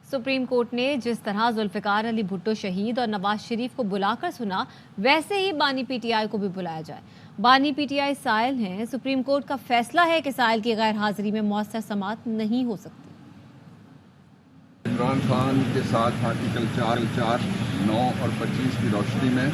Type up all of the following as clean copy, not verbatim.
Supreme court ने जिस तरह जुल्फिकार अली भुट्टो शहीद और नवाज शरीफ को बुलाकर सुना, वैसे ही बानी पीटीआई को भी बुलाया जाए। बानी पीटीआई साइल हैं। सुप्रीम कोर्ट का फैसला है कि साइल की गैर हाजिरी में मौसर समाअत नहीं हो सकती। इमरान खान के साथ आर्टिकल 4, 9 और 25 की रोशनी में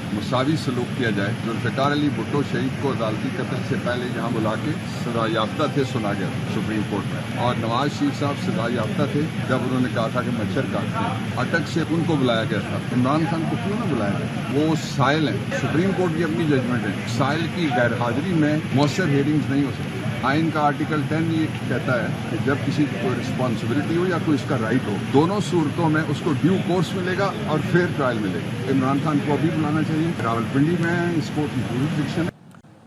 मुसावी सलूक किया जाए। जुल्फिकार अली भुट्टो शहीद को अदालती कत्ल से पहले यहाँ बुला के सजा याफ्ता थे सुना गया सुप्रीम कोर्ट में, और नवाज शरीफ साहब सजा याफ्ता थे जब उन्होंने कहा था कि मच्छर काटते हैं। अटक से उनको बुलाया गया था। इमरान खान को क्यों ना बुलाया गया? वो साइल है। सुप्रीम कोर्ट की अपनी जजमेंट है। साइल की गैर हाजिरी में मौसर हेयरिंग्स नहीं हो सकती। आइन का आर्टिकल 10 ये कहता है कि जब किसी की कोई रिस्पॉन्सिबिलिटी हो या कोई इसका राइट हो, दोनों सूरतों में उसको ड्यू कोर्स मिलेगा और फेयर ट्रायल मिलेगा। इमरान खान को अभी बुलाना चाहिए। रावलपिंडी में इस कोर्ट की जुरिसडिक्शन है।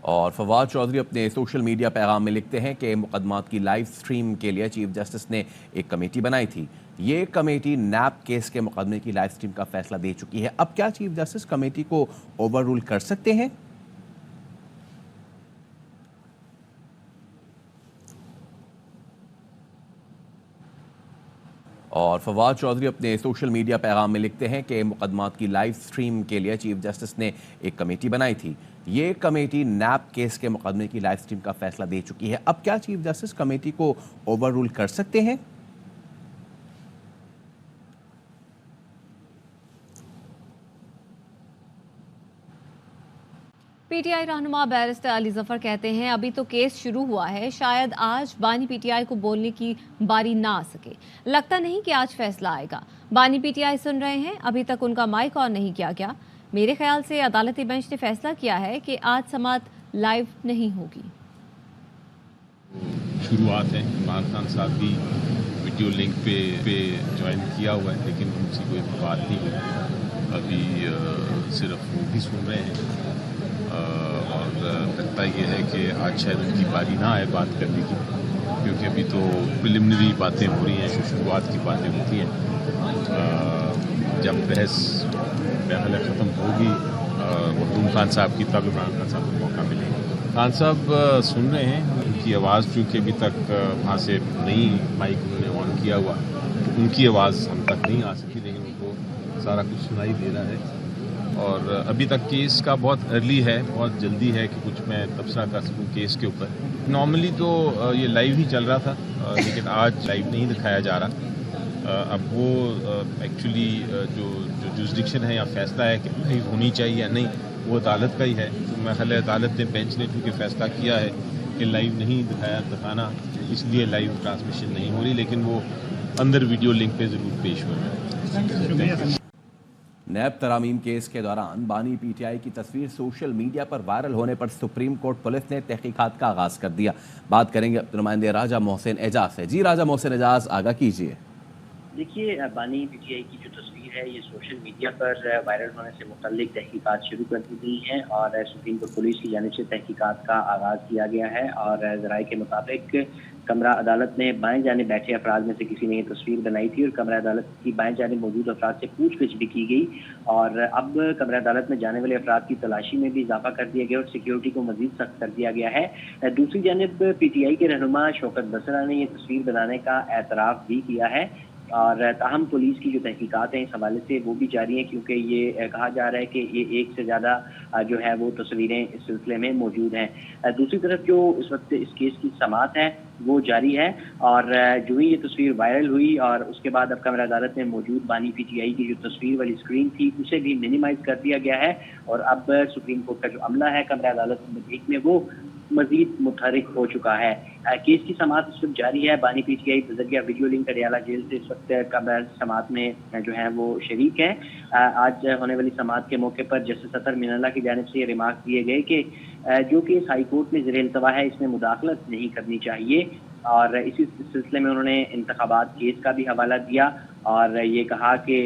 और फवाद चौधरी अपने सोशल मीडिया पैगाम में लिखते हैं कि मुकदमात की लाइव स्ट्रीम के लिए चीफ जस्टिस ने एक कमेटी बनाई थी। ये कमेटी नैप केस के मुकदमे की लाइव स्ट्रीम का फैसला दे चुकी है। अब क्या चीफ जस्टिस कमेटी को ओवर रूल कर सकते हैं? और फवाद चौधरी अपने सोशल मीडिया पैगाम में लिखते हैं कि मुकदमात की लाइव स्ट्रीम के लिए चीफ जस्टिस ने एक कमेटी बनाई थी। ये कमेटी नैप केस के मुकदमे की लाइव स्ट्रीम का फैसला दे चुकी है। अब क्या चीफ जस्टिस कमेटी को ओवर रूल कर सकते हैं? पीटीआई रहनुमा बैरिस्टर अली जफर कहते हैं, अभी तो केस शुरू हुआ है, शायद आज बानी पीटीआई को बोलने की बारी ना आ सके। लगता नहीं कि आज फैसला आएगा। बानी पीटीआई सुन रहे हैं, अभी तक उनका माइक ऑन नहीं किया गया। मेरे ख्याल से अदालती बेंच ने फैसला किया है कि आज समाअत लाइव नहीं होगी। शुरुआत है। इमरान खान साहब भी वीडियो लिंक पे ज्वाइन किया हुआ है, लेकिन उनसे कोई बात नहीं हुई। अभी सिर्फ वो भी सुन रहे हैं और लगता ये है कि आज शायद उनकी बारी ना आए बात करने की, क्योंकि अभी तो प्रिलिमिनरी बातें हो रही हैं, शुरुआत की बातें होती हैं। जब बहस महल ख़त्म होगी वक्तूम खान साहब की, तब इमरान खान साहब को मौका मिलेगा। खान साहब सुन रहे हैं, उनकी आवाज़ चूँकि अभी तक वहाँ से नहीं माइक उन्होंने ऑन किया हुआ, तो उनकी आवाज़ हम तक नहीं आ सकी, लेकिन उनको सारा कुछ सुनाई दे रहा है। और अभी तक केस का बहुत अर्ली है, बहुत जल्दी है कि कुछ मैं तबसरा कर सकूँ केस के ऊपर। नॉर्मली तो ये लाइव ही चल रहा था, लेकिन आज लाइव नहीं दिखाया जा रहा। अब वो एक्चुअली जो जुरिसडिक्शन है या फैसला है कि लाइव होनी चाहिए या नहीं, वो अदालत का ही है। तो मैं ख्याल है अदालत ने, बेंच ने चूँकि फैसला किया है कि लाइव नहीं दिखाना, इसलिए लाइव ट्रांसमिशन नहीं हो रही, लेकिन वो अंदर वीडियो लिंक पे ज़रूर पेश हो रहा है। नैब तरामीम केस के दौरान बानी पीटीआई की तस्वीर सोशल मीडिया पर वायरल होने पर सुप्रीम कोर्ट पुलिस ने तहकीकात का आगाज कर दिया। बात करेंगे नुमाइंदे राजा मोहसिन एजाज से। जी राजा मोहसिन एजाज, आगाह कीजिए। देखिए, बानी पीटीआई की जो तस्वीर है ये सोशल मीडिया पर वायरल होने से मुतल्लिक तहकीकात शुरू कर दी गई हैं और सुप्रीम कोर्ट पुलिस की जानिब से तहकीकात का आगाज़ किया गया है। और ज़राए के मुताबिक कमरा अदालत में बाएं जानिब बैठे अफराद में से किसी ने ये तस्वीर बनाई थी और कमरा अदालत की बाएं जानिब मौजूद अफराद से पूछगिछ भी की गई। और अब कमरा अदालत में जाने वाले अफराद की तलाशी में भी इजाफा कर दिया गया और सिक्योरिटी को मजीद सख्त कर दिया गया है। दूसरी जानिब पीटीआई के रहनुमा शौकत बसरा ने ये तस्वीर बनाने का एतराफ़ भी किया है और ताहम पुलिस की जो तहकीकात हैं इस हवाले से वो भी जारी हैं, क्योंकि ये कहा जा रहा है कि ये एक से ज़्यादा जो है वो तस्वीरें इस सिलसिले में मौजूद हैं। दूसरी तरफ जो इस वक्त इस केस की समाअत है वो जारी है और जो ही ये तस्वीर वायरल हुई और उसके बाद अब कमरा अदालत में मौजूद बानी पीटीआई की जो तस्वीर वाली स्क्रीन थी उसे भी मिनिमाइज कर दिया गया है और अब सुप्रीम कोर्ट का जो अमला है कमरा अदालत में वो मजीद मुतहरिक हो चुका है। केस की समाअत इस वक्त जारी है। बानी पीटीआई बजरिया वीडियो लिंक अडियाला जेल से इस वक्त कमरा समाअत में जो है वो शरीक है। आज होने वाली समाअत के मौके पर जस्टिस अतर मिनल्ला की जानिब से ये रिमार्क दिए गए कि जो केस हाई कोर्ट में ज़ेर इल्तवा है इसमें मुदाखलत नहीं करनी चाहिए और इसी सिलसिले में उन्होंने इंतखाबात केस का भी हवाला दिया और ये कहा कि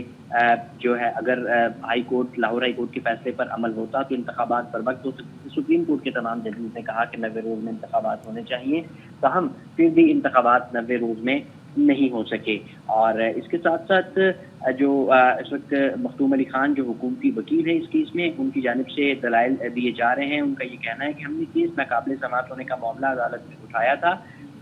जो है अगर high court Lahore high court के फैसले पर अमल होता तो इंतखाबात पर वक्त हो सकते। सुप्रीम कोर्ट के तमाम जजेस ने कहा कि 90 रोज़ में इंतखाबात होने चाहिए, ताहम फिर भी इंतखाबात 90 रोज़ में नहीं हो सके। और इसके साथ साथ जो इस वक्त मखदूम अली खान जो हुकूमती वकील है इस केस में, उनकी जानिब से दलाइल दिए जा रहे हैं। उनका ये कहना है कि हमने केस नाकाबिले समाअत होने का मामला अदालत में उठाया था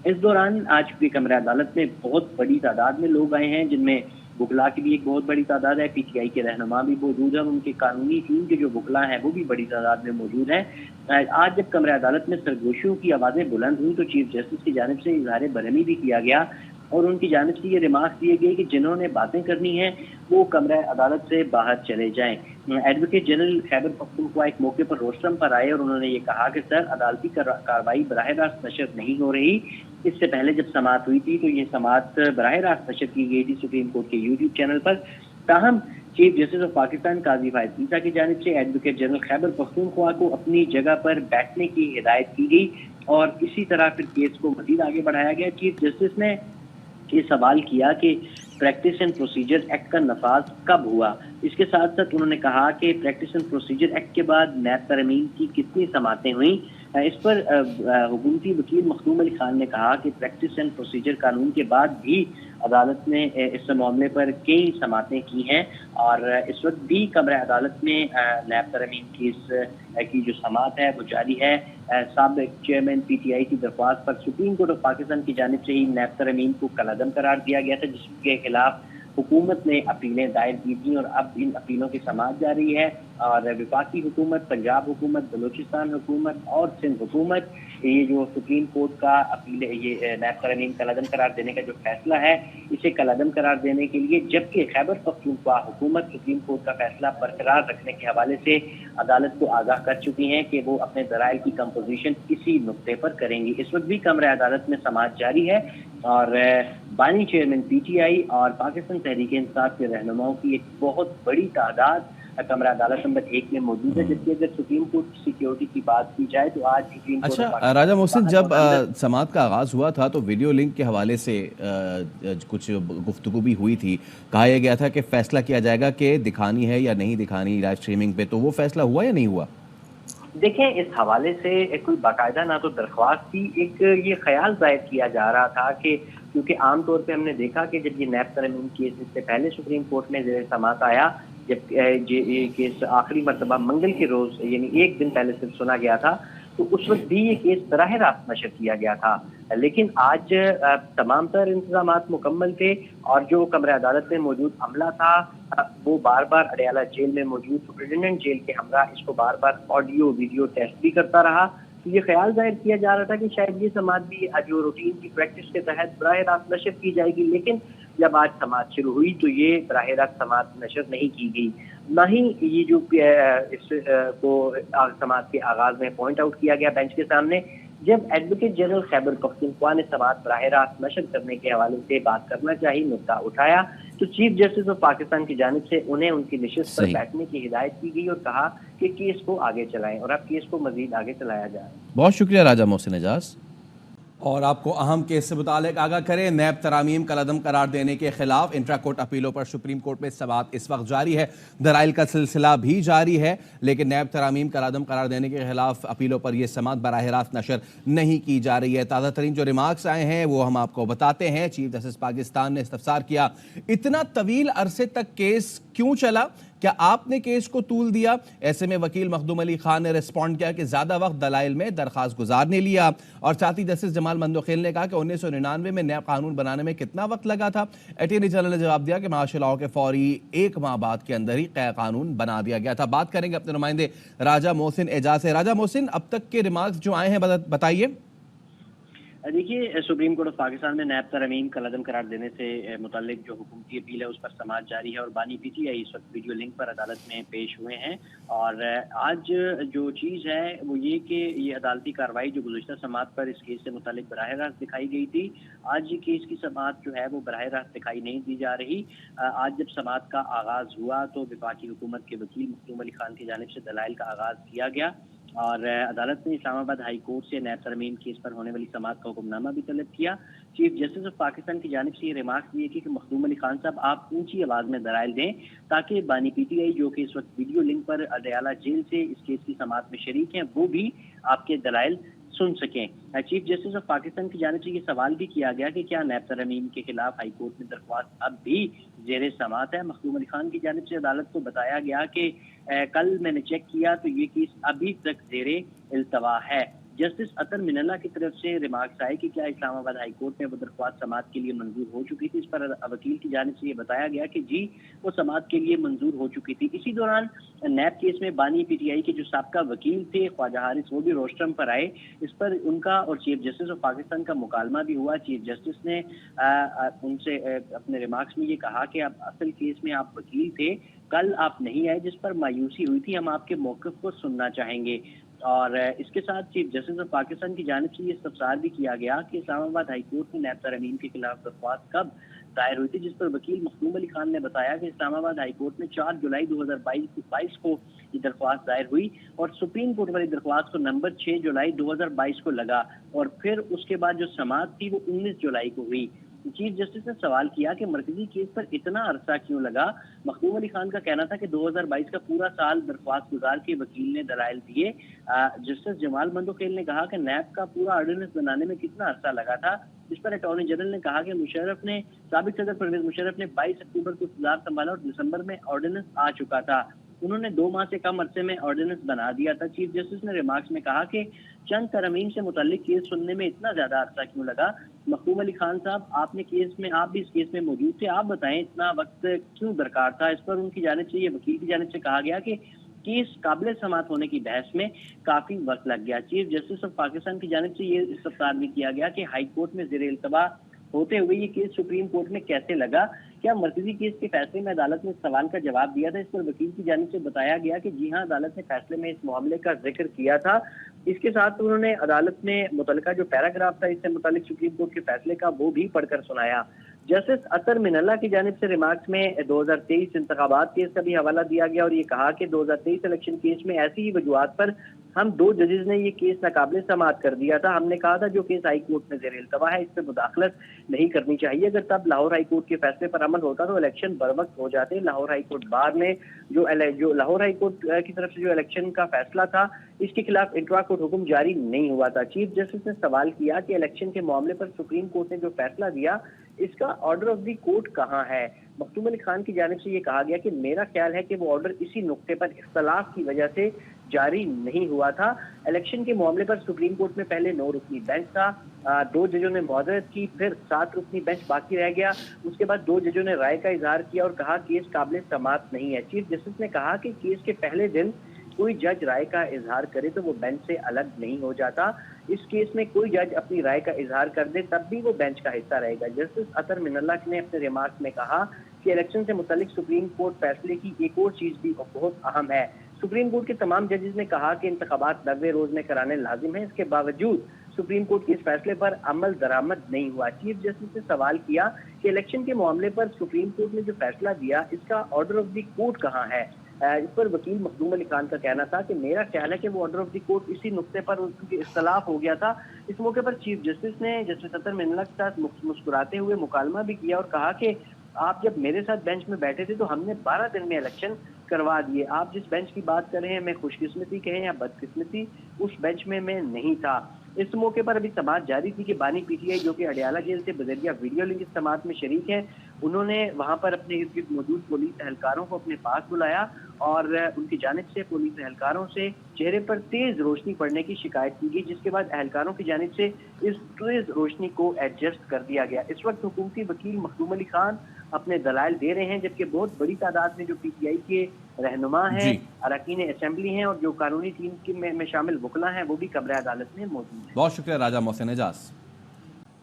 اس دوران آج بھی کمرہ عدالت میں بہت بڑی تعداد میں لوگ آئے ہیں، جن میں وکلا کی بھی ایک بہت بڑی تعداد ہے، پی ٹی آئی کے رہنما بھی موجود ہیں، ان کے قانونی ٹیم کے جو وکلا ہیں وہ بھی بڑی تعداد میں موجود ہیں۔ آج جب کمرہ عدالت میں سرگوشیوں کی آوازیں بلند ہوئی تو چیف جسٹس کی جانب سے اظہار برہمی بھی کیا گیا اور ان کی جانب سے یہ ریمارک دیے گئے کہ جنہوں نے باتیں کرنی ہیں وہ کمرہ عدالت سے باہر چلے جائیں۔ ایڈوکیٹ جنرل خیبر پختونخوا ایک موقع پر روسٹرم پر آئے اور انہوں نے یہ کہا کہ سر، عدالتی کارروائی براہ راست نشر نہیں ہو رہی۔ اس سے پہلے جب سماعت ہوئی تھی تو یہ سماعت براہ راست نشر کی گئی تھی سپریم کورٹ کے یوٹیوب چینل پر، تاہم چیف جسٹس آف پاکستان قاضی فائز عیسیٰ کی جانب سے ایڈوکیٹ جنرل خیبر پختونخوا کو اپنی جگہ پر بیٹھنے کی ہدایت کی گئی اور اسی طرح پھر کیس کو مزید آگے بڑھایا گیا۔ چیف جسٹس نے یہ سوال کیا کہ پریکٹس اینڈ پروسیجر ایکٹ کا نفاذ کب ہوا؟ اس کے ساتھ ساتھ انہوں نے کہا کہ پریکٹس اینڈ پروسیجر ایکٹ کے بعد نیب ترمیم کی کتنی سماعتیں ہوئیں؟ اس پر حکومتی وکیل مخدوم علی خان نے کہا کہ پریکٹس اینڈ پروسیجر قانون کے بعد بھی عدالت نے اس معاملے پر کئی سماعتیں کی ہیں اور اس وقت بھی کمرہ عدالت میں نیب ترمیم کی جو سماعت ہے وہ جاری ہے۔ سابق چیئرمین پی ٹی آئی کی درخواست پر سپریم کورٹ آف پاکستان کی جانب سے ہی نیب ترمیم کو کالعدم قرار دیا گیا تھا، جس کے خلاف حکومت نے اپیلیں دائر کی تھیں اور اب ان اپیلوں کی سماعت جاری ہے اور وفاقی حکومت، پنجاب حکومت، بلوچستان حکومت اور سندھ حکومت یہ جو سپریم کورٹ کا اپیل یہ نیب ترمیم کالعدم قرار دینے کا جو فیصلہ ہے اسے کالعدم قرار دینے کے لیے، جبکہ خیبر پختونخوا حکومت سپریم کورٹ کا فیصلہ برقرار رکھنے کے حوالے سے عدالت کو آگاہ کر چکی ہیں کہ وہ اپنے دلائل کی کمپوزیشن اسی نقطے پر کریں گی۔ اس وقت بھی کمرہ عدالت میں سماعت جاری ہے اور بانی چیئرمین پی ٹی آئی اور پاکستان تحریک انصاف کے رہنماؤں کی ایک بہت بڑی تعداد کمرہ عدالت نمبر 1 میں موجود ہے، جبکہ اگر سپریم کورٹ کی سیکیورٹی کی بات کی جائے تو آج سپریم کورٹ اچھا راجہ محسن، جب سماعت کا آغاز ہوا تھا تو ویڈیو لنک کے حوالے سے کچھ گفتگو بھی ہوئی تھی، کہا یہ گیا تھا کہ فیصلہ کیا جائے گا کہ دکھانی ہے یا نہیں دکھانی لائیو اسٹریمنگ پہ، تو وہ فیصلہ ہوا یا نہیں ہوا؟ دیکھیں، اس حوالے سے کوئی باقاعدہ نہ تو درخواست تھی، ایک یہ خیال ظاہر کیا جا رہا تھا کہ کیونکہ عام طور پہ ہم نے دیکھا کہ جب یہ نیب ترمیم کیس اس سے پہلے سپریم کورٹ میں زیر سماعت آیا، جب یہ کیس آخری مرتبہ منگل کے روز یعنی ایک دن پہلے سے سنا گیا تھا تو اس وقت بھی یہ کیس براہ راست نشر کیا گیا تھا، لیکن آج تمام تر انتظامات مکمل تھے اور جو کمرہ عدالت میں موجود عملہ تھا وہ بار بار اڈیالہ جیل میں موجود سپرنٹینڈنٹ جیل کے ہمراہ اس کو بار بار آڈیو ویڈیو ٹیسٹ بھی کرتا رہا۔ تو یہ خیال ظاہر کیا جا رہا تھا کہ شاید یہ سماعت بھی جو روٹین کی پریکٹس کے تحت براہ راست نشر کی جائے گی، لیکن جب آج سماعت شروع ہوئی تو یہ براہ راست سماعت نشر نہیں کی گئی، نہ ہی یہ جو اس کو سماعت کے آغاز میں پوائنٹ آؤٹ کیا گیا بینچ کے سامنے، جب ایڈوکیٹ جنرل خیبر پختونخوا نے سماعت براہ راست نشر کرنے کے حوالے سے بات کرنا چاہی، مدعا اٹھایا تو چیف جسٹس آف پاکستان کی جانب سے انہیں ان کی نشست پر بیٹھنے کی ہدایت کی گئی اور کہا کہ کیس کو آگے چلائیں اور اب کیس کو مزید آگے چلایا جائے۔ بہت شکریہ راجہ محسن اعجاز۔ اور آپ کو اہم کیس سے متعلق آگاہ کریں، نیب ترامیم کالعدم قرار دینے کے خلاف انٹرا کورٹ اپیلوں پر سپریم کورٹ میں سماعت اس وقت جاری ہے، دلائل کا سلسلہ بھی جاری ہے، لیکن نیب ترامیم کالعدم قرار دینے کے خلاف اپیلوں پر یہ سماعت براہ راست نشر نہیں کی جا رہی ہے۔ تازہ ترین جو ریمارکس آئے ہیں وہ ہم آپ کو بتاتے ہیں۔ چیف جسٹس پاکستان نے استفسار کیا، اتنا طویل عرصے تک کیس کیوں چلا؟ کیا آپ نے کیس کو طول دیا؟ ایسے میں وکیل مخدوم علی خان نے ریسپونڈ کیا کہ زیادہ وقت دلائل میں درخواست گزار نے لیا، اور ساتھ ہی جسٹس جمال مندوخیل نے کہا کہ 1999 میں نیا قانون بنانے میں کتنا وقت لگا تھا؟ اٹارنی جنرل نے جواب دیا کہ معاشی لاء کے فوری 1 ماہ بعد کے اندر ہی قانون بنا دیا گیا تھا۔ بات کریں گے اپنے نمائندے راجہ محسن اعجاز سے۔ راجہ محسن، اب تک کے ریمارکس جو آئے ہیں بتائیے۔ دیکھیے، سپریم کورٹ آف پاکستان میں نیب ترمیم کالعدم قرار دینے سے متعلق جو حکومتی اپیل ہے اس پر سماعت جاری ہے اور بانی پی ٹی آئی اس وقت ویڈیو لنک پر عدالت میں پیش ہوئے ہیں، اور آج جو چیز ہے وہ یہ کہ یہ عدالتی کارروائی جو گزشتہ سماعت پر اس کیس سے متعلق براہ راست دکھائی گئی تھی، آج یہ کیس کی سماعت جو ہے وہ براہ راست دکھائی نہیں دی جا رہی۔ آج جب سماعت کا آغاز ہوا تو وفاقی حکومت کے وکیل مخدوم علی خان کی جانب سے دلائل کا آغاز کیا گیا اور عدالت نے اسلام آباد ہائی کورٹ سے نیب ترمیم کیس پر ہونے والی سماعت کا حکم نامہ بھی طلب کیا۔ چیف جسٹس آف پاکستان کی جانب سے یہ ریمارک دیے کہ مخدوم علی خان صاحب آپ اونچی آواز میں دلائل دیں تاکہ بانی پی ٹی آئی جو کہ اس وقت ویڈیو لنک پر اڈیالہ جیل سے اس کیس کی سماعت میں شریک ہیں وہ بھی آپ کے دلائل سن سکیں۔ چیف جسٹس آف پاکستان کی جانب سے یہ سوال بھی کیا گیا کہ کیا نیب ترمیم کے خلاف ہائی کورٹ میں درخواست اب بھی زیر سماعت ہے؟ مخدوم علی خان کی جانب سے عدالت کو بتایا گیا کہ کل میں نے چیک کیا تو یہ کیس ابھی تک زیر التوا ہے۔ जस्टिस अतर मिनल्ला की तरफ से रिमार्क्स आए कि क्या इस्लामाबाद हाई कोर्ट में वो दरख्वास्त समाअत के लिए मंजूर हो चुकी थी। इस पर वकील की जानिब से ये बताया गया कि जी वो समाअत के लिए मंजूर हो चुकी थी। इसी दौरान नैब केस में बानी पीटीआई के जो साबका वकील थे ख्वाजा हारिस, वो भी रोस्टरम पर आए। इस पर उनका और चीफ जस्टिस ऑफ पाकिस्तान का मुकालमा भी हुआ। चीफ जस्टिस ने उनसे अपने रिमार्क्स में ये कहा कि आप असल केस में आप वकील थे, कल आप नहीं आए, जिस पर मायूसी हुई थी, हम आपके मौक़िफ़ को सुनना चाहेंगे। और इसके साथ चीफ जस्टिस ऑफ पाकिस्तान की जानिब से ये इस्तफसार भी किया गया कि इस्लामाबाद हाई कोर्ट में नैब तरमीम के खिलाफ दरख्वास्त कब दायर हुई थी, जिस पर वकील मखदूम अली खान ने बताया कि इस्लामाबाद हाई कोर्ट में 4 जुलाई 2022 को ये दरख्वास्त दायर हुई और सुप्रीम कोर्ट वाली दरख्वास्त को नंबर 6 जुलाई 2022 को लगा और फिर उसके बाद जो समाअत थी वो 19 जुलाई को हुई। चीफ जस्टिस ने सवाल किया कि मरकजी केस पर इतना अरसा क्यों लगा। मखदूम अली खान का कहना था कि 2022 का पूरा साल दरख्वास्त गुजार के वकील ने दलाइल दिए। जस्टिस जमाल मंदोखेल ने कहा कि नैब का पूरा ऑर्डिनेंस बनाने में कितना अरसा लगा था। इस पर अटॉर्नी जनरल ने कहा कि साबिक सदर परवेज मुशर्रफ ने 22 अक्टूबर को इक़्तिदार संभाला और दिसंबर में ऑर्डिनेंस आ चुका था। उन्होंने 2 माह से कम अरसे में ऑर्डिनेंस बना दिया था। चीफ जस्टिस ने रिमार्क्स में कहा कि चंद तरमीम से मुतल्लिक केस सुनने में इतना ज्यादा अरसा क्यों लगा। मखदूम अली खान साहब, आप भी इस केस में मौजूद थे, आप बताएं इतना वक्त क्यों दरकार था। इस पर उनकी जानिब से, ये वकील की जानिब से कहा गया कि केस काबिल समाअत होने की बहस में काफी वक्त लग गया। चीफ जस्टिस ऑफ पाकिस्तान की जानिब से ये इस्तफसार भी किया गया कि हाई कोर्ट में ज़ेर इल्तवा होते हुए ये केस सुप्रीम कोर्ट में कैसे लगा, क्या मरकजी केस के फैसले में अदालत ने इस सवाल का जवाब दिया था। इस पर वकील की जानिब से बताया गया कि जी हाँ, अदालत ने फैसले में इस मामले का जिक्र किया था। इसके साथ उन्होंने अदालत में मुतल्लिका जो पैराग्राफ था इससे मुतालिक सुप्रीम कोर्ट के फैसले का वो भी पढ़कर सुनाया। जस्टिस अतर मिनल्ला की जानिब से रिमार्क्स में 2023 इंतखाबात केस का भी हवाला दिया गया और ये कहा कि 2023 इलेक्शन केस में ऐसी ही वजूहात पर हम 2 जजेस ने ये केस नाकाबिल समाअत कर दिया था। हमने कहा था जो केस हाई कोर्ट में ज़ेर इल्तवा है इस पर मुदाखलत नहीं करनी चाहिए। अगर तब लाहौर हाई कोर्ट के फैसले पर अमल होता तो इलेक्शन बर वक्त हो जाते। लाहौर हाई कोर्ट बार ने जो लाहौर हाई कोर्ट की तरफ से जो इलेक्शन का फैसला था इसके खिलाफ इंट्रा कोर्ट हुक्म जारी नहीं हुआ था। चीफ जस्टिस ने सवाल किया कि इलेक्शन के मामले पर सुप्रीम कोर्ट ने जो फैसला दिया इसका ऑर्डर ऑफ द कोर्ट कहाँ है। मखदूम अली खान की जानिब से ये कहा गया कि मेरा ख्याल है कि वो ऑर्डर इसी नुक्ते पर इख्तलाफ की वजह से जारी नहीं हुआ था। इलेक्शन के मामले पर सुप्रीम कोर्ट में पहले 9 रुकनी बेंच था, 2 जजों ने मुआज़रत की, फिर 7 रुकनी बेंच बाकी रह गया। उसके बाद 2 जजों ने राय का इजहार किया और कहा केस काबिल समाअत नहीं है। चीफ जस्टिस ने कहा कि केस के पहले दिन कोई जज राय का इजहार करे तो वो बेंच से अलग नहीं हो जाता। इस केस में कोई जज अपनी राय का इजहार कर दे तब भी वो बेंच का हिस्सा रहेगा। जस्टिस अतर मिनल्ला ने अपने रिमार्क्स में कहा कि इलेक्शन से मुतालिक सुप्रीम कोर्ट फैसले की एक और चीज भी बहुत अहम है। सुप्रीम कोर्ट के तमाम जजेस ने कहा कि इंतखाबात 90 रोज में कराने लाजिम है, इसके बावजूद सुप्रीम कोर्ट के इस फैसले पर अमल दरामद नहीं हुआ। चीफ जस्टिस ने सवाल किया कि इलेक्शन के मामले पर सुप्रीम कोर्ट ने जो फैसला दिया इसका ऑर्डर ऑफ द कोर्ट कहाँ है। इस पर वकील मखदूम अली खान का कहना था कि मेरा ख्याल है कि वो ऑर्डर ऑफ द कोर्ट इसी नुक्ते पर उनके इख्तलाफ हो गया था। इस मौके पर चीफ जस्टिस ने जस्टिस अतर मिनल्ला के साथ मुस्कुराते हुए मुकालमा भी किया और कहा कि आप जब मेरे साथ बेंच में बैठे थे तो हमने 12 दिन में इलेक्शन करवा दिए। आप जिस बेंच की बात कर रहे हैं, मैं खुशकिस्मती कहें या बदकिस्मती, उस बेंच में मैं नहीं था। इस मौके पर अभी समाअत जारी थी कि बानी पीटीआई जो कि अडियाला जेल से बजरिया वीडियो लिंक इस समाअत में शरीक है, उन्होंने वहां पर अपने इर्द गिर्द मौजूद पुलिस एहलकारों को अपने पास बुलाया और उनकी जानिब से पुलिस एहलकारों से चेहरे पर तेज रोशनी पड़ने की शिकायत की गई, जिसके बाद एहलकारों की जानिब से इस तेज रोशनी को एडजस्ट कर दिया गया। इस वक्त हुकूमती वकील मखदूम अली खान अपने दलाइल दे रहे हैं, जबकि बहुत बड़ी तादाद में जो पीटीआई के रहनुमा हैं, अरकान असेंबली हैं और जो कानूनी टीम में शामिल वकला हैं वो भी कब्र अदालत में मौजूद हैं। बहुत शुक्रिया राजा मोहसिन एजाज।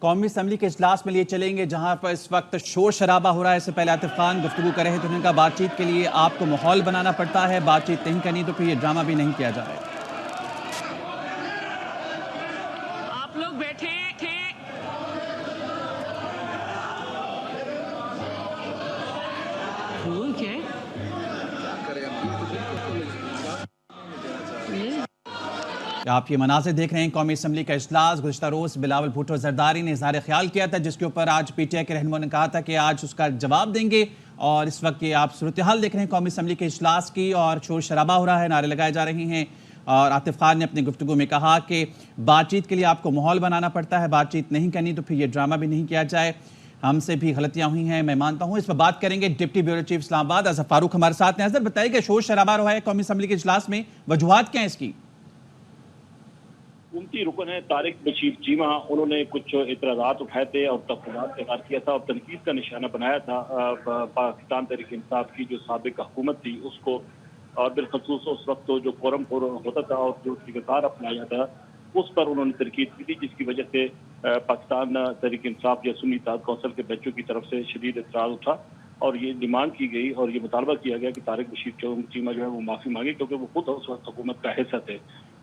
कौमी असम्बली के इजलास में लिए चलेंगे जहां पर इस वक्त शोर शराबा हो रहा है। इससे पहले आतिफ खान गुफ्तगू कर रहे थे, उन्होंने कहा बातचीत के लिए आपको माहौल बनाना पड़ता है, बातचीत नहीं करनी तो फिर ये ड्रामा भी नहीं किया जा रहा है। आप लोग बैठे थे, क्या है? आप ये मनाज़िर देख रहे हैं कौमी असम्बली का इजलास। गुज़िश्ता रोज़ बिलावल भुट्टो ज़रदारी ने इज़हार ख्याल किया था, जिसके ऊपर आज पीटीआई के रहनुमा ने कहा था कि आज उसका जवाब देंगे। और इस वक्त ये आप सूरत हाल देख रहे हैं कौमी असम्बली के इजलास की, और शोर शराबा हो रहा है, नारे लगाए जा रहे हैं। और आतिफ खान ने अपनी गुफ्तगू में कहा कि बातचीत के लिए आपको माहौल बनाना पड़ता है, बातचीत नहीं करनी तो फिर ये ड्रामा भी नहीं किया जाए। हमसे भी गलतियां हुई हैं, मैं मानता हूं। इस पर बात करेंगे deputy bureau chief Islamabad Azhar Farooq हमारे साथ हैं। अजहर, बताइए कि शोर शराबा रहा है कौमी असम्बली के इजलास में, वजूहात क्या है इसकी? हुकूमती रुकन है तारिक बशीर चीमा, उन्होंने कुछ इतराज़ात उठाए थे और तफ़सीलात तैयार किया था और तनकीद का निशाना बनाया था पाकिस्तान तहरीक इंसाफ की जो साबिक हुकूमत थी उसको, और बिलखसूस उस वक्त जो कोरम होता था और जो तरीक़ाकार अपनाया जाता था उस पर उन्होंने तनकीद की थी, जिसकी वजह से पाकिस्तान तहरीक इंसाफ या सुन्नी इत्तेहाद कौंसिल के बच्चों की तरफ से शदीद एतराज़ उठा और ये डिमांड की गई और ये मुतालबा किया गया कि तारिक बशीर चीमा जो है वो माफ़ी मांगे, क्योंकि वो खुद उस वक्त हुकूमत का हिस्सा थे।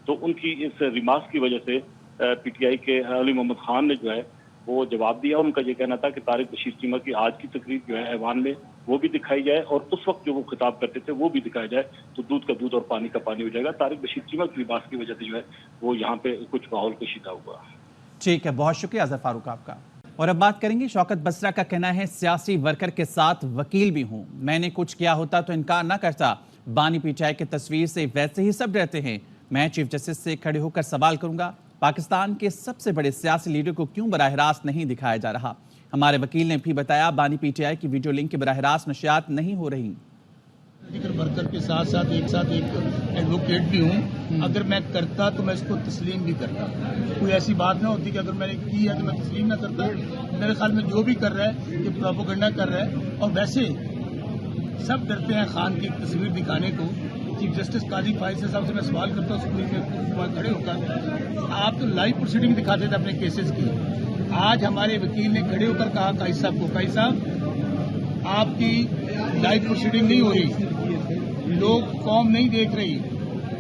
तो उनकी इस रिमार्क्स की वजह से पीटीआई के अली मोहम्मद खान ने जो है वो जवाब दिया। उनका ये कहना था कि तारिक बशीर चीमा की आज की तकरीर जो है ऐवान में वो भी दिखाई जाए और उस वक्त जो वो खिताब करते थे वो भी दिखाया जाए, तो दूध का दूध और पानी का पानी हो जाएगा। तारिक बशीर चीमा की लिबास की वजह से जो है वो यहाँ पे कुछ माहौल कशीदा हुआ। ठीक है, बहुत शुक्रिया अजहर फारूक आपका। और अब बात करेंगे शौकत बसरा का कहना है सियासी वर्कर के साथ वकील भी हूं, मैंने कुछ किया होता तो इनकार ना करता। बानी पीटीआई की तस्वीर से वैसे ही सब डरते हैं, मैं चीफ जस्टिस से खड़े होकर सवाल करूंगा, पाकिस्तान के सबसे बड़े सियासी लीडर को क्यों बराह रास्त नहीं दिखाया जा रहा। हमारे वकील ने भी बताया बानी पीटीआई की वीडियो लिंक की बराह रास्त नशियात नहीं हो रही। वर्कर के साथ साथ एक एडवोकेट भी हूँ, अगर मैं करता तो मैं इसको तस्लीम भी करता। कोई ऐसी बात ना होती कि अगर मैंने की है तो मैं तस्लीम ना करता। मेरे ख्याल में जो भी कर रहा है ये प्रोपेगेंडा कर रहा है और वैसे सब डरते हैं खान की तस्वीर दिखाने को। चीफ जस्टिस काजी फाइज साहब से मैं सवाल करता हूँ सुप्रीम कोर्ट खड़े होकर, आप तो लाइव प्रोसीडिंग दिखाते थे अपने केसेस की, आज हमारे वकील ने खड़े होकर कहा काजी साहब को, काजी साहब आपकी लाइव प्रोसीडिंग नहीं हो रही, लोग कौम नहीं देख रही।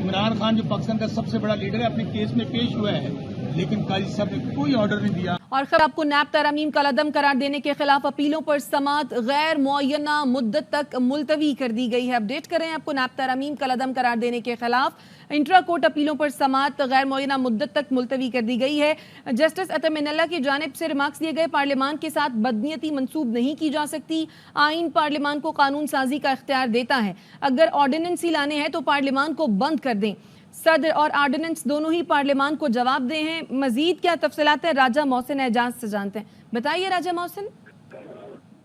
इमरान खान जो पाकिस्तान का सबसे बड़ा लीडर है अपने केस में पेश हुआ है, लेकिन काजी साहब ने कोई ऑर्डर नहीं दिया। और खबर आपको नैब तरमीम कलअदम करार देने के खिलाफ अपीलों पर समाअत गैर मुअय्यना मुद्दत तक मुलतवी कर दी गई है। अपडेट करें आपको नैब तरमीम कलअदम करार देने के खिलाफ इंट्रा कोर्ट अपीलों पर समाअत गैर मुअय्यना मुद्दत तक मुलतवी कर दी गई है। जस्टिस अतर मिनल्ला की जानिब से रिमार्क्स दिए गए, पार्लियामान के साथ बदनीयती मंसूब नहीं की जा सकती, आइन पार्लियामान को कानून साजी का इख्तियार देता है, अगर ऑर्डिनेंस ही लाने हैं तो पार्लियामान को बंद कर दें। सदर और ऑर्डिनेंस दोनों ही पार्लियामान को जवाब दे हैं। मजीद क्या तफसीलात है राजा मोहसिन एजाज से जानते हैं, बताइए राजा मोहसिन।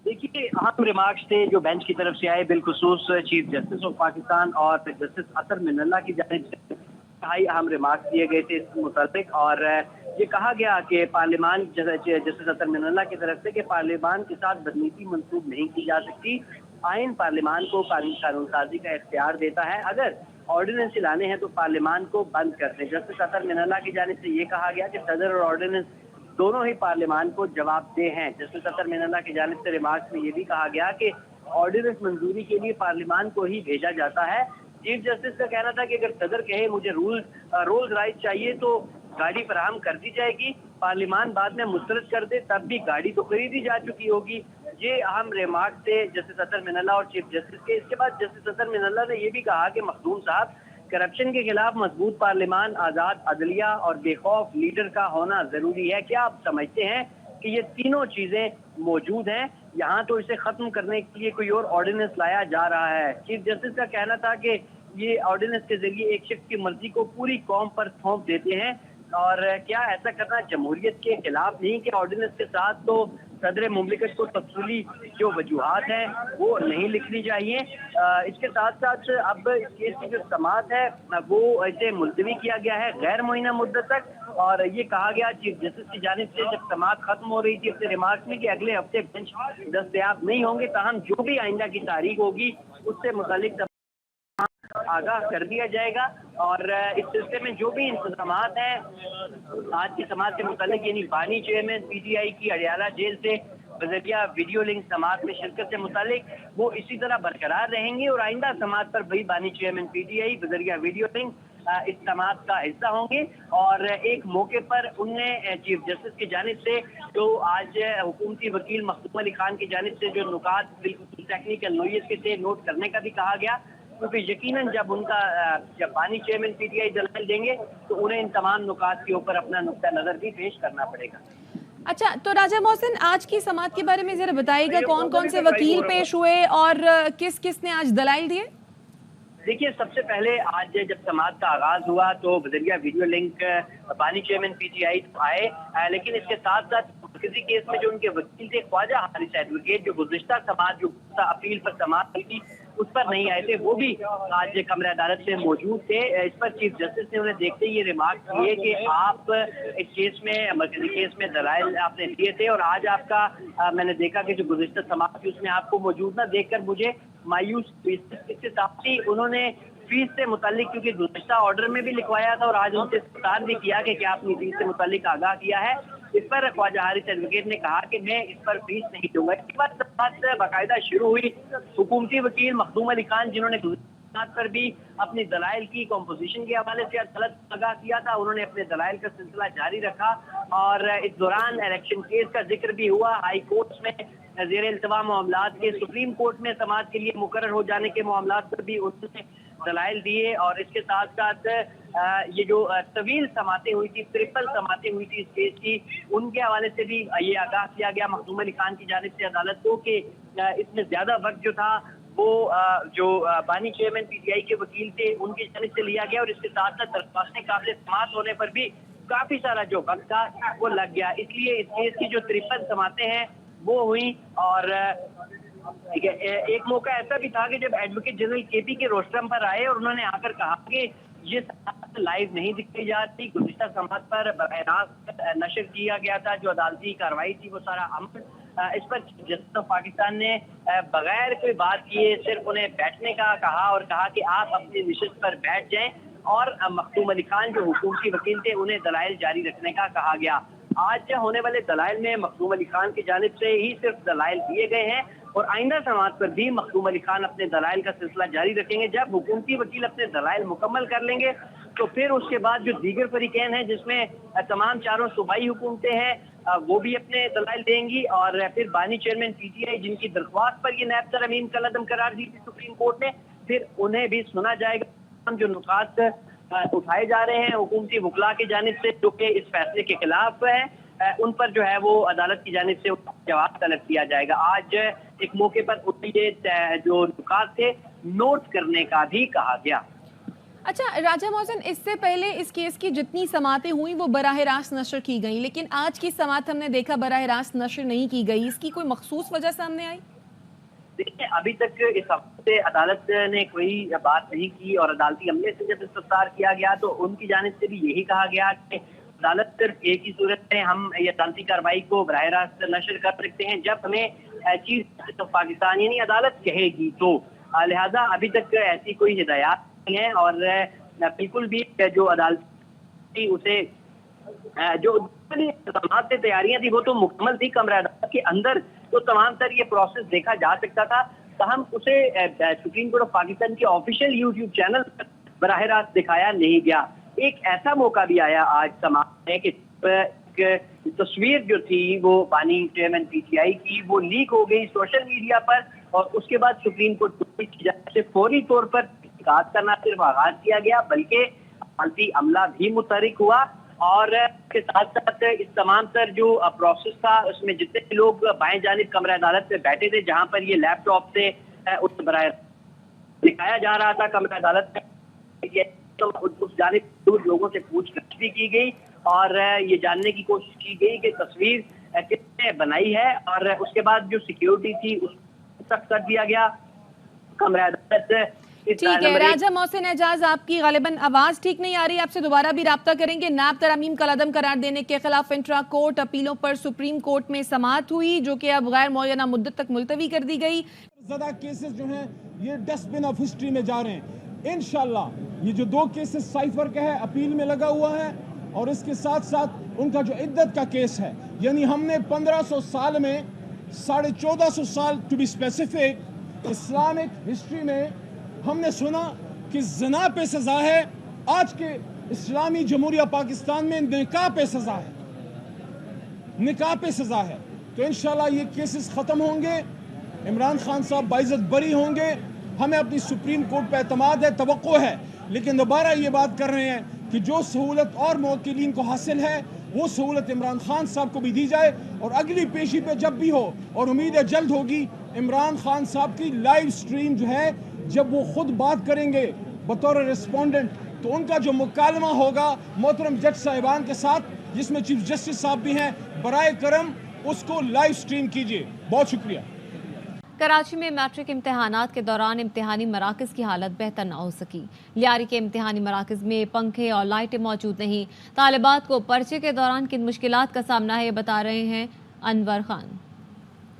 देखिए, अहम रिमार्क्स थे जो बेंच की तरफ से आए, बिलखुसूस चीफ जस्टिस ऑफ पाकिस्तान और जस्टिस अतर मिनल्ला की जानिब से इंतहाई अहम रिमार्क्स दिए गए थे इस मुताबिक। और ये कहा गया कि पार्लियामान जस्टिस अतर मिनल्ला की तरफ से कि पार्लियामान के साथ बदनीति मंसूब नहीं की जा सकती, आइन पार्लियामान को कानून साजी का इख्तियार देता है, अगर ऑर्डिनेंस लाने हैं तो पार्लियामान को बंद कर दें। जस्टिस अतर मिनल्ला की जानिब से ये कहा गया कि सदर और ऑर्डिनेंस दोनों ही पार्लियामान को जवाबदेह हैं। जस्टिस अतर मिनल्ला की जानिब से रिमार्क्स में ये भी कहा गया कि ऑर्डिनेंस मंजूरी के लिए पार्लियामान को ही भेजा जाता है। चीफ जस्टिस का कहना था कि अगर सदर कहे मुझे रोल्स राइस चाहिए तो गाड़ी फराहम कर दी जाएगी, पार्लियामान बाद में मुस्तरद कर दे तब भी गाड़ी तो खरीदी जा चुकी होगी। ये अहम रिमार्क थे जस्टिस अतर मिनल्ला और चीफ जस्टिस के। इसके बाद जस्टिस अतर मिनल्ला ने यह भी कहा कि मखदूम साहब, करप्शन के खिलाफ मजबूत पार्लियामान, आज़ाद अदलिया और बेखौफ लीडर का होना जरूरी है। क्या आप समझते हैं कि ये तीनों चीजें मौजूद हैं? यहाँ तो इसे खत्म करने के लिए कोई और ऑर्डिनेंस लाया जा रहा है। चीफ जस्टिस का कहना था कि ये ऑर्डिनेंस के जरिए एक शख्स की मर्जी को पूरी कौम पर थोप देते हैं, और क्या ऐसा करना जमहूरियत के खिलाफ नहीं कि ऑर्डिनेंस के साथ तो सदर मुमलिकत को तफसीली जो वजूहात हैं वो नहीं लिखनी चाहिए। इसके साथ साथ अब केस की जो समाअत है वो ऐसे मुलतवी किया गया है गैर मुअय्यना मुद्दत तक, और ये कहा गया चीफ जस्टिस की जानिब से जब समाअत खत्म हो रही थी अपने रिमार्क्स में कि अगले हफ्ते बेंच दस्तयाब नहीं होंगे, ताहम जो भी आइंदा की तारीख होगी उससे मुतालिक आगाह कर दिया जाएगा। और इस सिलसिले में जो भी इंतजामात हैं आज की समाअत से मुतालिक, यानी बानी चेयरमैन पीटीआई की अडियाला जेल से बजरिया वीडियो लिंक समाअत में शिरकत से मुतालिक, वो इसी तरह बरकरार रहेंगे और आइंदा समाअत पर भी बानी चेयरमैन पीटीआई बजरिया वीडियो लिंक इस समाअत का हिस्सा होंगे। और एक मौके पर उनने चीफ जस्टिस की जानिब से जो आज हुकूमती वकील मखदूम अली खान की जानिब से जो नुकात बिल्कुल टेक्निकल नोयत से नोट करने का भी कहा गया, क्योंकि यकीनन जब बानी चेयरमैन पीटीआई दलाल देंगे तो उन्हें इन तमाम नुकात के ऊपर अपना नुक्ता नजर भी पेश करना पड़ेगा। अच्छा, तो राजा मोहसिन आज की समाअत के बारे में जरा बताइएगा, कौन कौन से वकील पेश हुए और किस किस ने आज दलाइल दिए? देखिए, सबसे पहले आज जब समाअत का आगाज हुआ तो बजरिया वीडियो लिंक बानी चेयरमैन पीटीआई आए, लेकिन इसके साथ साथ मरकजी केस में जो उनके वकील थे ख्वाजा हारिस एडवोकेट, जो गुज़िश्ता समाअत जो अपील पर समाअत हुई थी उस पर नहीं आए थे, वो भी आज कमरे अदालत में मौजूद थे। इस पर चीफ जस्टिस ने उन्हें देखते ही ये रिमार्क किए कि आप इस केस में, मरकजी केस में दलाइल आपने दिए थे और आज आपका मैंने देखा कि जो गुज़िश्ता समाअत थी उसमें आपको मौजूद न देखकर मुझे मायूस हुई। इसके साथ ही उन्होंने फीस से मुतालिक, क्योंकि गुज़िश्ता ऑर्डर में भी लिखवाया था और आज उनसे इस्तफसार भी किया कि क्या आपने फीस से मुतालिक आगाह किया है, इस पर ख्वाजा हारिस एडवोकेट ने कहा कि मैं इस पर फीस नहीं दूंगा। इसके बाद बात बाकायदा शुरू हुई। हुकूमती वकील मखदूम अली खान, जिन्होंने पर भी अपनी दलाइल की कॉम्पोजिशन के हवाले से अदालत आगाह किया था, उन्होंने अपने दलाइल का सिलसिला जारी रखा और इस दौरान इलेक्शन केस का जिक्र भी हुआ। हाई कोर्ट में ज़ेर इल्तवा मामलात के, सुप्रीम कोर्ट में समाअत के लिए मुकर्रर हो जाने के मामलात पर भी उन्होंने दलाइल दिए और इसके साथ साथ ये जो तवील समातें हुई थी, ट्रिपल समातें हुई थी इस केस की, उनके हवाले से भी ये आगाह किया गया मखदूम अली खान की जानिब से अदालत को कि इसमें ज्यादा वक्त जो था वो जो बानी चेयरमैन पीटीआई के वकील थे उनकी जानिब से लिया गया और इसके साथ साथ दरख्वास्तें काबिल समाअत होने पर भी काफी सारा जो वक्त था वो लग गया। इसलिए इस केस की जो 53 समातें हैं वो हुई और ठीक है, एक मौका ऐसा भी था कि जब एडवोकेट जनरल केपी के रोस्टरम पर आए और उन्होंने आकर कहा कि ये समाअत लाइव नहीं दिखाई जा रही, गुज़िश्ता समाअत पर बराह रास्त नशर किया गया था जो अदालती कार्रवाई थी वो सारा अमल। इस पर जस्टिस ऑफ पाकिस्तान ने बगैर कोई बात किए सिर्फ उन्हें बैठने का कहा और कहा कि आप अपनी निशिस्त पर बैठ जाएं और मखदूम अली खान जो हुकूमती वकील थे उन्हें दलाइल जारी रखने का कहा गया। आज होने वाले दलाइल में मखदूम अली खान की जानिब से ही सिर्फ दलाइल दिए गए हैं और आइंदा समाअत पर भी मखदूम अली खान अपने दलाइल का सिलसिला जारी रखेंगे। जब हुकूमती वकील अपने दलाइल मुकम्मल कर लेंगे तो फिर उसके बाद जो दीगर फरीकैन हैं जिसमें तमाम चारों सूबाई हुकूमतें हैं वो भी अपने दलाइल देंगी और फिर बानी चेयरमैन पीटीआई जिनकी दरख्वास्त पर ये नायब तरमीम कलअदम करार दी थी सुप्रीम कोर्ट ने, फिर उन्हें भी सुना जाएगा। जो नुकात उठाए जा रहे हैं हुकूमती वकला की जानिब से जो कि इस फैसले के खिलाफ है उन पर जो है वो अदालत की जानिब से जवाब तलब किया जाएगा। आज एक मौके पर ये जो नुकात थे नोट करने का भी कहा गया। अच्छा राजा मोहसिन, इससे पहले इस केस की जितनी समातें हुई वो बराह रास्त नशर की गई, लेकिन आज की समात हमने देखा बराह रास्त नशर नहीं की गई, इसकी कोई मखसूस वजह सामने आई? देखिए, अभी तक इस हफ्ते अदालत ने कोई बात नहीं की और अदालती अमले से जब इस्तफसार किया गया तो उनकी जानिब से भी यही कहा गया कि अदालत सिर्फ एक ही सूरत में हम ये अदालती कार्रवाई को बराह रास्त नशर कर सकते हैं जब हमें चीफ जस्टिस ऑफ पाकिस्तान यानी अदालत कहेगी, तो लिहाजा अभी तक ऐसी कोई हिदायत नहीं है और बिल्कुल भी जो अदालत उसे जो तैयारियां थी वो तो मुकम्मल थी। कमरा अदालत के अंदर तो तमाम तर ये प्रोसेस देखा जा सकता था, तहम उसे सुप्रीम कोर्ट ऑफ पाकिस्तान के ऑफिशियल यूट्यूब चैनल पर बराह रास्त दिखाया नहीं गया। एक ऐसा मौका भी आया आज समाज में कि तस्वीर जो थी वो बानी चेयरमैन पीटीआई की वो लीक हो गई सोशल मीडिया पर और उसके बाद सुप्रीम कोर्ट से फौरी तौर पर तहकीकात करना सिर्फ आगाज किया गया बल्कि अदालती अमला भी मुतहरिक हुआ और के साथ साथ इस तमाम तर जो प्रोसेस था उसमें जितने भी लोग बाएं जानिब कमरा अदालत में बैठे थे जहां पर ये लैपटॉप से उस बराह दिखाया जा रहा था कमरा अदालत में, तो उस जानिब दूर लोगों से पूछताछ भी की गई और ये जानने की कोशिश की गई कि तस्वीर किसने बनाई है और उसके बाद जो सिक्योरिटी थी उसको सख्त कर दिया गया। कमरा अदालत ठीक है राजा मोहसिन एजाज, आपकी गालिबन आवाज ठीक नहीं आ रही, आपसे दोबारा भी राब्ता करेंगे। नायब तरमीम कलअदम करार देने के खिलाफ इंट्रा कोर्ट अपीलों पर सुप्रीम कोर्ट में समाअत हुई जो कि अब गैर मुअय्यना मुद्दत तक मुलतवी कर दी गई। ज़्यादा केसेस जो हैं ये डस्टबिन ऑफ हिस्ट्री में जा रहे हैं। इंशाल्लाह ये जो 2 केसेस साइफर का है अपील में लगा हुआ है और इसके साथ साथ उनका जो इद्दत का केस है यानी हमने 1500 साल में 1450 साल to be specific Islamic history में हमने सुना कि ज़िना पे सज़ा है, आज के इस्लामी जमहूरिया पाकिस्तान में निकाह पे सज़ा है, निकाह पे सज़ा है। तो इंशाल्लाह ये केसेस ख़त्म होंगे, इमरान खान साहब बाइज़्ज़त बरी होंगे, हमें अपनी सुप्रीम कोर्ट पे एतमाद है, तवक्को है। लेकिन दोबारा ये बात कर रहे हैं कि जो सहूलत और मुवक्किलीन को हासिल है वो सहूलत इमरान खान साहब को भी दी जाए और अगली पेशी पे जब भी हो और उम्मीद है जल्द होगी इमरान खान साहब की लाइव स्ट्रीम जो है जब वो खुद बात करेंगे बतौर रिस्पोंडेंट तो उनका जो मुकालमा होगा मोहतरम जज साहिबान के साथ जिसमें चीफ जस्टिस साहब भी हैं, बराए करम उसको लाइव स्ट्रीम कीजिए। बहुत शुक्रिया। कराची में मैट्रिक इम्तिहानात के दौरान इम्तिहानी मराकज़ की हालत बेहतर न हो सकी। लियारी के इम्तिहानी मराकज़ में पंखे और लाइटें मौजूद नहीं। तालिबात को पर्चे के दौरान किन मुश्किलात का सामना है, ये बता रहे हैं अनवर खान।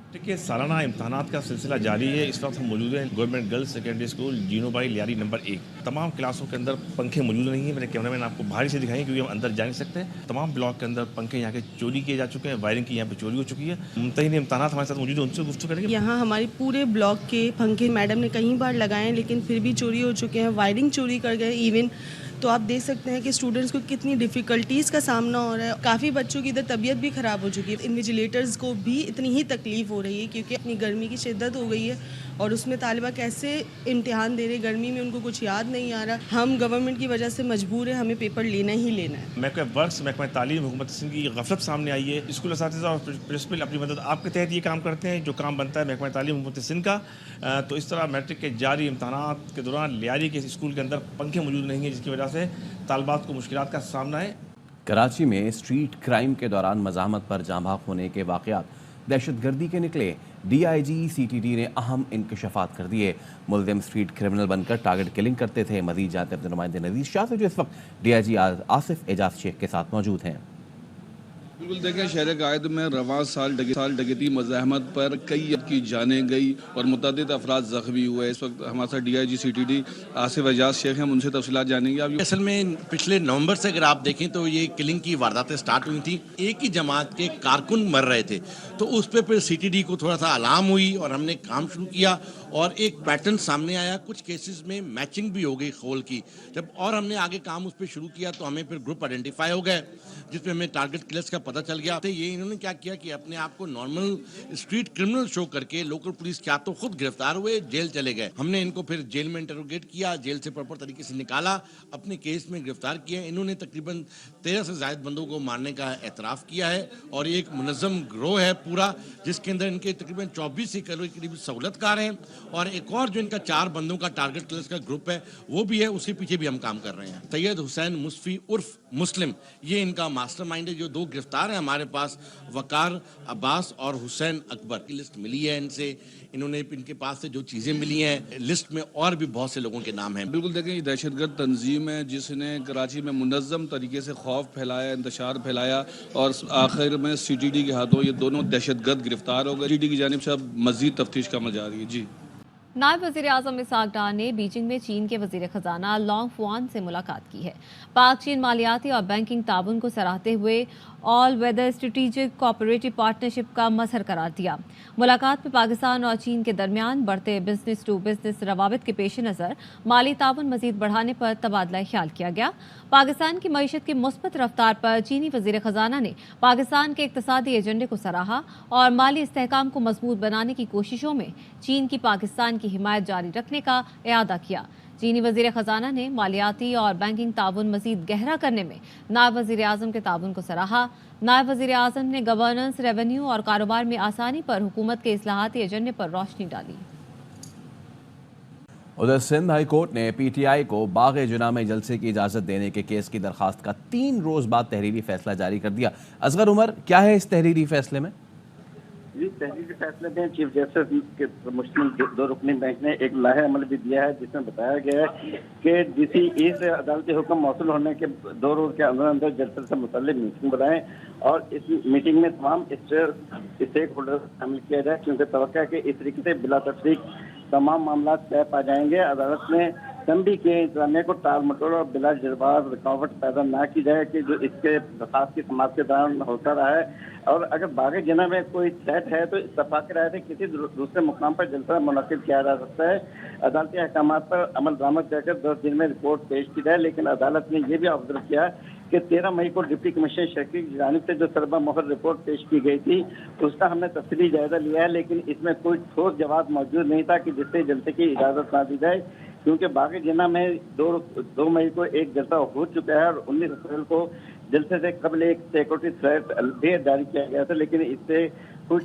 देखिए, सालाना इम्तहानात का सिलसिला जारी है। इस वक्त हम मौजूद हैं government girls secondary school Jeeno Bai Lyari number 1। तमाम क्लासों के अंदर पंखे मौजूद नहीं है। मेरे कैमरामैन आपको बाहर से दिखाएंगे क्योंकि हम अंदर जा नहीं सकते। तमाम ब्लॉक के अंदर पंखे यहाँ के चोरी किए जा चुके हैं, वायरिंग की यहाँ पे चोरी हो चुकी है। मुमतहिन इम्तहानात हमारे साथ मौजूद है, उनसे गुफ्तगू करेंगे। यहाँ हमारे पूरे ब्लॉक के पंखे मैडम ने कई बार लगाए लेकिन फिर भी चोरी हो चुके हैं, वायरिंग चोरी कर गए इवन। तो आप देख सकते हैं कि स्टूडेंट्स को कितनी डिफ़िकल्टीज़ का सामना हो रहा है। काफ़ी बच्चों की इधर तबीयत भी ख़राब हो चुकी है। इन्विजिलेटर्स को भी इतनी ही तकलीफ़ हो रही है क्योंकि अपनी गर्मी की शिद्दत हो गई है और उसमें तालिबा कैसे इम्तिहान दे रहे, गर्मी में उनको कुछ याद नहीं आ रहा। हम गवर्नमेंट की वजह से मजबूर हैं, हमें पेपर लेना ही लेना है। महकमा वर्क्स, महकमा तालीम, हुकूमत सिंध की गफलत सामने आई है। स्कूल असातिज़ा और प्रिंसिपल अपनी मदद आपके तहत ये काम करते हैं जो काम बनता है महकमा तालीम हुकूमत सिंध का। तो इस तरह मैट्रिक के जारी इम्तहानात के दौरान लियारी के स्कूल के अंदर पंखे मौजूद नहीं है, जिसकी वजह से तालिबात को मुश्किलात का सामना है। कराची में स्ट्रीट क्राइम के दौरान मज़ाहमत पर जाँ भाग होने के वाक़यात दहशतगर्दी के निकले। DIG CTD ने अहम इंकशाफात कर दिए। मुल्ज़िम स्ट्रीट क्रिमिनल बनकर टारगेट किलिंग करते थे। मज़ीद जानते अपने नुमाइंदे नज़ीर शाह से जो इस वक्त DIG आसिफ एजाज शेख के साथ मौजूद हैं। बिल्कुल देखें, शहर कायद में रवां साल डकैती मज़ाहमत पर कई की जानें गई और मुतअद्दिद अफराद ज़ख्मी हुए। इस वक्त हमारे साथ DIG CTD आसिफ एजाज शेख हैं, उनसे तफसीलात जानेंगे। आप असल में पिछले नवंबर से अगर आप देखें तो ये किलिंग की वारदातें स्टार्ट हुई थी। एक ही जमात के कारकुन मर रहे थे तो उस पर फिर CTD को थोड़ा सा अलार्म हुई और हमने काम शुरू किया और एक पैटर्न सामने आया। कुछ केसेस में मैचिंग भी हो गई खोल की। जब और हमने आगे काम उस पर शुरू किया तो हमें फिर ग्रुप आइडेंटिफाई हो गए जिसमें हमें टारगेट किलर्स का पता चल गया। ये इन्होंने क्या किया कि अपने आप को नॉर्मल स्ट्रीट क्रिमिनल शो करके लोकल पुलिस क्या तो खुद गिरफ्तार हुए, जेल चले गए। हमने इनको फिर जेल में इंटरोगेट किया, जेल से प्रॉपर तरीके से निकाला, अपने केस में गिरफ्तार किया। इन्होंने तकरीबन 13 से ज़ायद बंदों को मारने का एतराफ़ किया है और ये एक मुनज़्ज़म गिरोह है पूरा, जिसके अंदर इनके तकरीबन 24 से करीब सहूलतकार हैं और एक और जो इनका 4 बंदों का टारगेट किलर्स का ग्रुप है वो भी है, उसके पीछे भी हम काम कर रहे हैं। सैयद हुसैन मुस्फी उर्फ मुस्लिम, ये इनका मास्टरमाइंड है। जो 2 गिरफ्तार हैं हमारे पास, वकार अब्बास और हुसैन अकबर की लिस्ट मिली है इनसे। इन्होंने इनके पास से जो चीज़ें मिली हैं, लिस्ट में और भी बहुत से लोगों के नाम हैं। बिल्कुल देखें, ये दहशतगर्द तंजीम है जिसने कराची में मुनज़्ज़म तरीके से खौफ फैलाया, इंतशार फैलाया और आखिर में CTD के हाथों ये दोनों दहशतगर्द गिरफ्तार हो गए। CTD की जानिब से अब मज़ीद तफ्तीश का अमल जारी है। जी, नायब वज़ीर आज़म इसाक डार ने बीजिंग में चीन के वज़ीर ख़जाना लॉन्ग फुआन से मुलाकात की है। पाक चीन मालियाती और बैंकिंग ताउन को सराहते हुए all weather strategic cooperative partnership का मसहर करार दिया। मुलाकात में पाकिस्तान और चीन के दरमियान बढ़ते बिजनेस टू बिजनेस रवाबित के पेश नज़र माली ताउन मज़ीद बढ़ाने पर तबादला ख्याल किया गया। पाकिस्तान की मईशत की मुस्बत रफ्तार पर चीनी वज़ीर ख़जाना ने पाकिस्तान के इक़्तिसादी एजेंडे को सराहा और माली इस्तेहकाम को मजबूत बनाने की कोशिशों में चीन की पाकिस्तान की हिमायत जारी रखने का इआदा किया। चीनी वज़ीर ख़जाना ने मालियाती और बैंकिंग ताउन मज़ीद गहरा करने में नायब वज़ीर आज़म के ताउन को सराहा। नायब वज़ीर आज़म ने गवर्नेंस, रेवेन्यू और कारोबार में आसानी पर हुकूमत के इस्लाहाती एजेंडे पर रोशनी डाली। उधर सिंध हाई कोर्ट ने PTI को बाग़ जुना में जलसे की इजाज़त देने के केस की दरख्वास्त का 3 रोज़ बाद तहरीरी फैसला जारी कर दिया। असगर उमर, क्या है इस तहरीरी फैसले में? जी, तहरीरी फैसले में चीफ जस्टिस के मुश्तमिल 2 रुकनी बेंच ने एक लाहे अमल भी दिया है जिसमें बताया गया है कि DCE से अदालती हुक्म मौसूल होने के 2 रोज के अंदर अंदर जल्से से मुतल्लिक मीटिंग बुलाएं और इस मीटिंग में तमाम स्टेक होल्डर शामिल किया जाए क्योंकि तवक्का है कि इस तरीके से बिला तफरीक तमाम मामला तय पा जाएंगे। अदालत ने तंबी के इंतजामिया को टाल मटोड़ और बिला जज्बात रुकावट पैदा ना की जाए कि जो इसके दरखास्त की समाप्त के दौरान होता रहा है और अगर बाग़ जना में कोई थ्रेट है तो इत्तफाक़ राय से किसी दूसरे मुकाम पर जलसा मुनक़िद किया जा सकता है। अदालती अहकाम पर अमल दरामद करके 10 दिन में रिपोर्ट पेश की जाए, लेकिन अदालत ने यह भी ऑब्जर्व किया कि 13 मई को डिप्टी कमिश्नर शकील की जानिब से जो सरबा मोहर रिपोर्ट पेश की गई थी उसका हमने तफसीली जायजा लिया है, लेकिन इसमें कोई ठोस जवाब मौजूद नहीं था कि जिससे जलसे की इजाज़त ना दी जाए क्योंकि बाग़ जना में 2 मई को एक जलसा हो चुका है और 19 अप्रैल को जलसे से कबल एक सिक्योरिटी थ्रेट अलर्ट जारी किया गया था, लेकिन इससे कुछ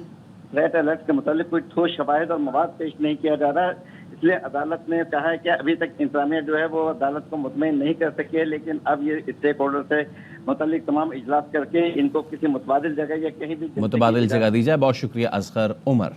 थ्रेट अलर्ट के मुताबिक कोई ठोस शवाहिद और मवाद पेश नहीं किया जा रहा। اس لیے عدالت نے کہا ہے کہ ابھی تک انتظامیہ جو ہے وہ عدالت کو مطمئن نہیں کر سکی ہے، لیکن اب یہ اسٹیک ہولڈر سے متعلق تمام اجلاس کر کے ان کو کسی متبادل جگہ یا کہیں بھی متبادل جگہ دی جائے۔ بہت شکریہ اصغر عمر۔